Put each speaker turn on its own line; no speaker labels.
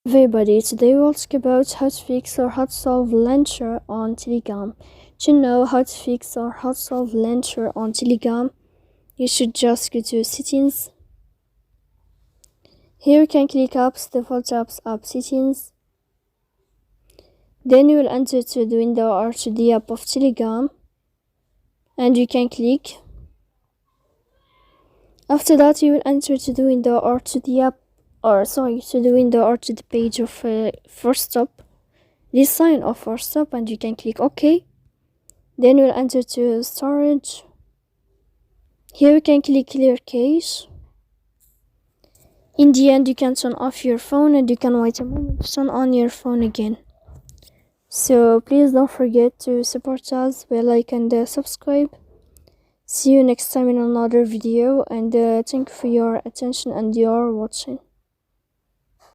Everybody, today we'll talk about how to fix or how to solve launcher on Telegram. To know how to fix or how to solve launcher on Telegram, you should just go to settings. Here you can click apps, default apps, app settings. Then you will enter to the window or to the app of Telegram, and you can click. After that, you will enter to the window or to the app, to the window or to the page of force stop, this sign of force stop, and you can click OK. Then you will enter to storage. Here you can click clear cache. In the end, you can turn off your phone and you can wait a moment to turn on your phone again. So please don't forget to support us by like and subscribe. See you next time in another video, and thank you for your attention and your watching.